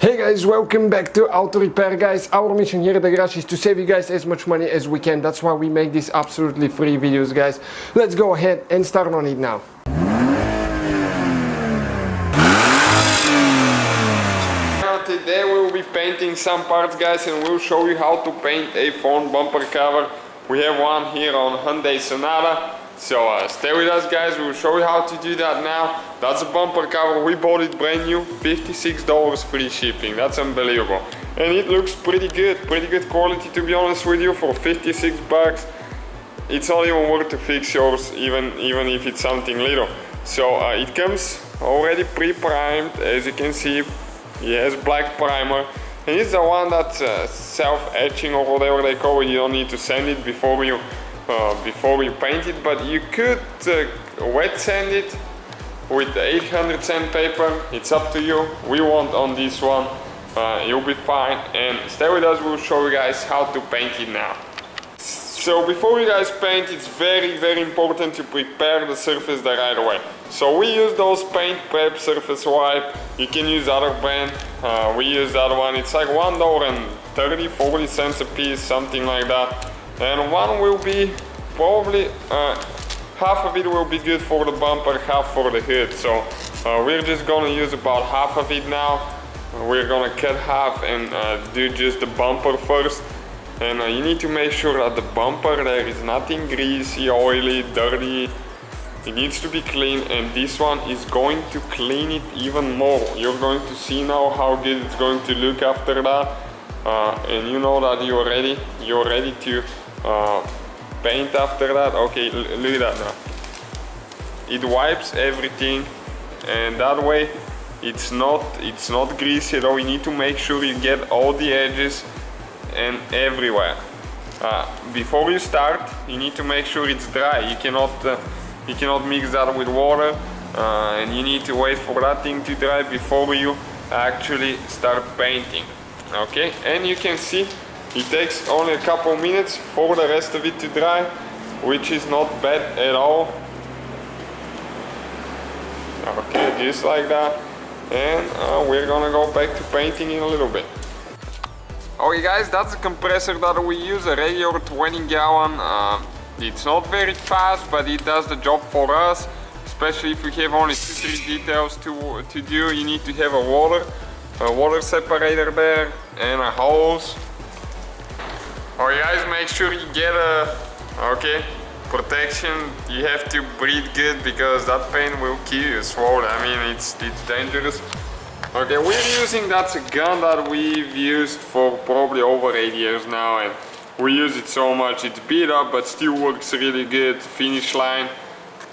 Hey guys, welcome back to Auto Repair. Guys, our mission here at the garage is to save you guys as much money as we can. That's why we make these absolutely free videos, guys. Let's go ahead and start on it now. Today we'll be painting some parts, guys, and we'll show you how to paint a front bumper cover. We have one here on Hyundai Sonata. So stay with us, guys. We'll show you how to do that now. That's a bumper cover. We bought it brand new, $56 free shipping. That's unbelievable. And it looks pretty good quality, to be honest with you. For 56 bucks, it's not even worth to fix yours, even if it's something little. So it comes already pre-primed, as you can see. It has black primer. And it's the one that's self-etching or whatever they call it. You don't need to sand it before you paint it, but you could wet sand it with 800 sandpaper. It's up to you. We want on this one. You'll be fine, and stay with us. We'll show you guys how to paint it now. So before you guys paint, it's very important to prepare the surface the right way. So we use those paint prep surface wipe. You can use other brand. We use that one. It's like $1.30, 40 cents a piece, something like that. And one will be probably half of it will be good for the bumper, half for the hood. So we're just gonna use about half of it now. We're gonna cut half and do just the bumper first. And you need to make sure that the bumper there is nothing greasy, oily, dirty. It needs to be clean, and this one is going to clean it even more. You're going to see now how good it's going to look after that. And you know that you're ready to paint after that. Okay, look at that now. It wipes everything, and that way it's not greasy at all. You need to make sure you get all the edges and everywhere. Before you start, you need to make sure it's dry. You cannot mix that with water, and you need to wait for that thing to dry before you actually start painting. Okay, and you can see it takes only a couple minutes for the rest of it to dry, which is not bad at all. Okay, just like that. And we're gonna go back to painting in a little bit. Okay guys, that's the compressor that we use, a regular 20 gallon. It's not very fast, but it does the job for us, especially if we have only 2-3 details to do. You need to have a water separator there and a hose. Alright guys, make sure you get protection. You have to breathe good, because that paint will kill you slowly. I mean, it's dangerous. Okay, we're using, that's a gun that we've used for probably over 8 years now, and we use it so much. It's beat up, but still works really good. Finish line.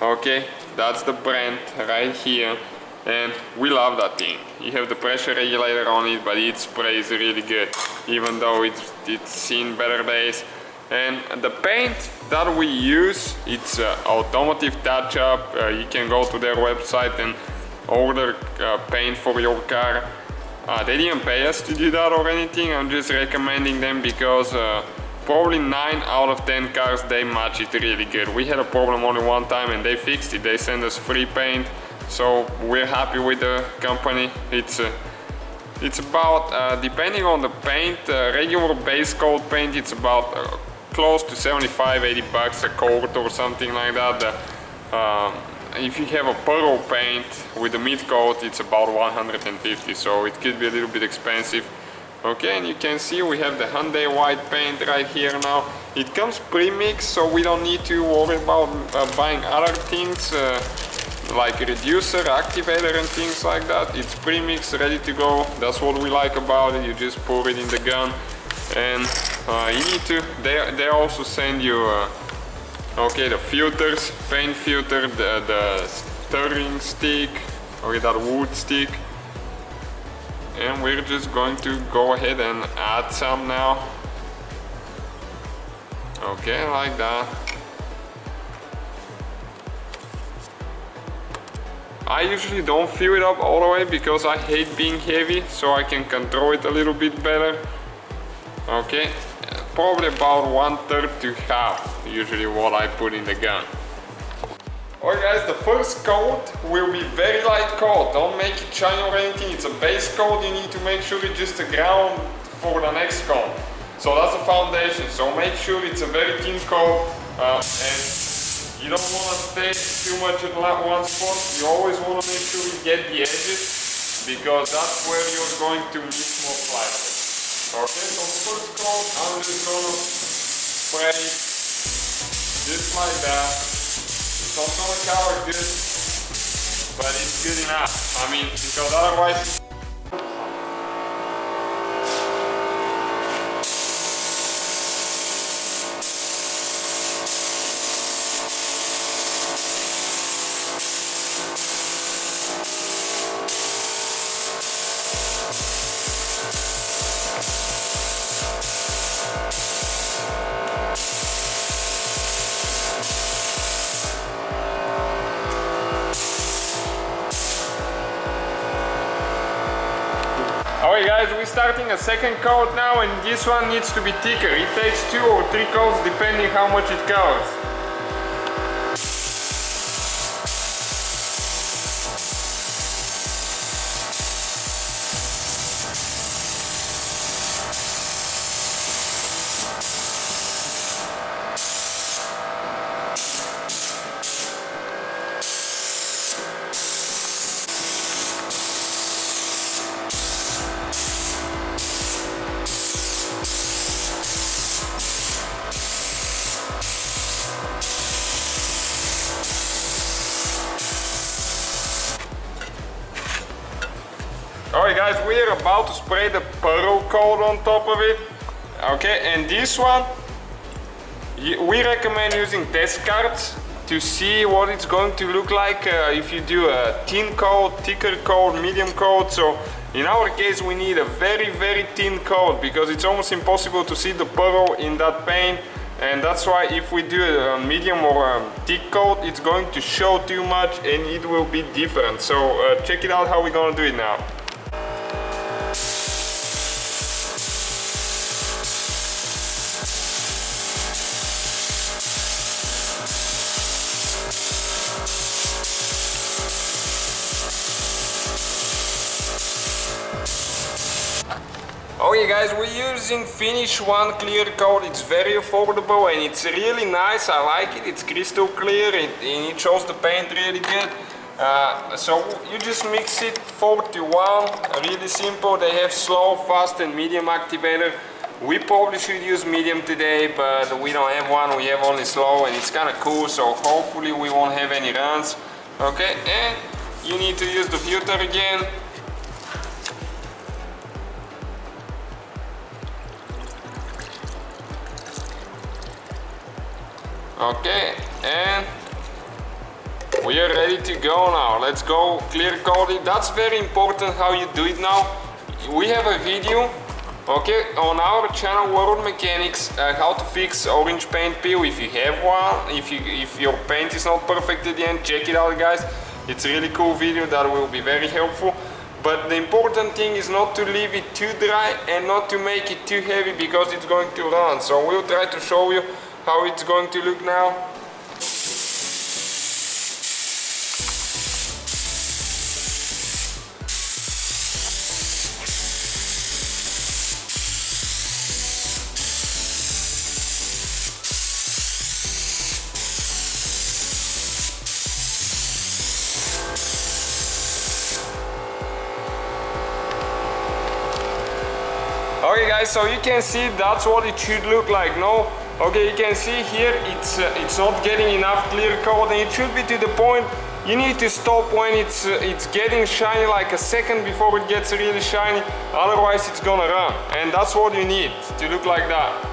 Okay, that's the brand right here. And we love that thing. You have the pressure regulator on it, but it sprays really good, even though it's seen better days. And the paint that we use, it's automotive touch-up. You can go to their website and order paint for your car. They didn't pay us to do that or anything. I'm just recommending them because probably 9 out of 10 cars, they match it really good. We had a problem only one time and they fixed it. They sent us free paint. So we're happy with the company. It's about, depending on the paint, regular base coat paint, it's about close to 75-80 bucks a coat or something like that. If you have a pearl paint with the mid coat, it's about 150, so it could be a little bit expensive. Okay, and you can see we have the Hyundai white paint right here now. It comes pre-mixed, so we don't need to worry about buying other things like reducer, activator and things like that. It's pre-mixed, ready to go. That's what we like about it. You just pour it in the gun, and you need to, they also send you okay, the filters, paint filter, the stirring stick, or that wood stick. And we're just going to go ahead and add some now. Okay, like that. I usually don't fill it up all the way because I hate being heavy, so I can control it a little bit better. Okay, probably about 1/3 to half, usually what I put in the gun. Alright guys, the first coat will be very light coat. Don't make it shiny or anything. It's a base coat. You need to make sure it's just a ground for the next coat. So that's the foundation. So make sure it's a very thin coat, and you don't want to stay too much at one spot. You always want to make sure you get the edges, because that's where you're going to miss most likely. Okay, so the first coat, I'm just gonna spray just like that. It's not gonna cover good, but it's good enough. I mean, because otherwise. Alright guys, we're starting a second coat now, and this one needs to be thicker. It takes 2 or 3 coats depending how much it covers. Alright guys, we are about to spray the pearl coat on top of it. Okay, and this one, we recommend using test cards to see what it's going to look like if you do a thin coat, thicker coat, medium coat. So in our case we need a very thin coat, because it's almost impossible to see the pearl in that paint. And that's why if we do a medium or a thick coat, it's going to show too much and it will be different. So check it out how we're gonna do it now. Okay guys, we're using Finish One clear coat. It's very affordable and it's really nice. I like it. It's crystal clear and it shows the paint really good. So you just mix it 4-to-1, really simple. They have slow, fast and medium activator. We probably should use medium today, but we don't have one. We have only slow, and it's kind of cool, so hopefully we won't have any runs. Okay, and you need to use the filter again. Okay, and we are ready to go now. Let's go clear coat it. That's very important how you do it now. We have a video, okay, on our channel World Mechanics, how to fix orange paint peel if you have one. If your paint is not perfect at the end, check it out guys. It's a really cool video that will be very helpful. But the important thing is not to leave it too dry and not to make it too heavy, because it's going to run. So we'll try to show you how it's going to look now. Okay guys, so you can see that's what it should look like, no? Okay, you can see here it's not getting enough clear coat, and it should be to the point you need to stop when it's getting shiny, like a second before it gets really shiny, otherwise it's gonna run. And that's what you need to look like that.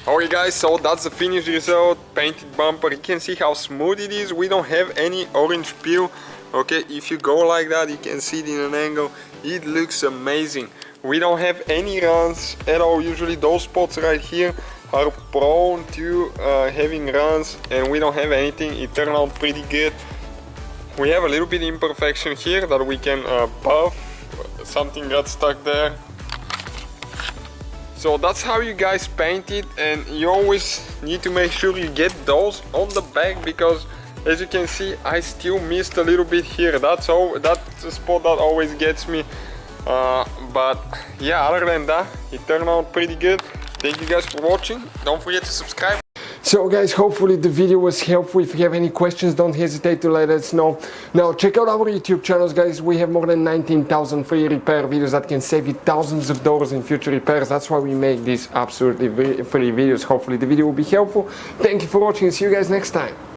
Alright guys, so that's the finished result, painted bumper. You can see how smooth it is. We don't have any orange peel. Okay, if you go like that, you can see it in an angle. It looks amazing. We don't have any runs at all. Usually those spots right here are prone to having runs, and we don't have anything. It turned out pretty good. We have a little bit imperfection here that we can buff. Something got stuck there. So that's how you guys paint it, and you always need to make sure you get those on the back, because as you can see I still missed a little bit here. That's the spot that always gets me. But yeah, other than that, it turned out pretty good. Thank you guys for watching. Don't forget to subscribe. So guys, hopefully the video was helpful. If you have any questions, don't hesitate to let us know. Now check out our YouTube channels, guys. We have more than 19,000 free repair videos that can save you thousands of dollars in future repairs. That's why we make these absolutely free videos. Hopefully the video will be helpful. Thank you for watching. See you guys next time.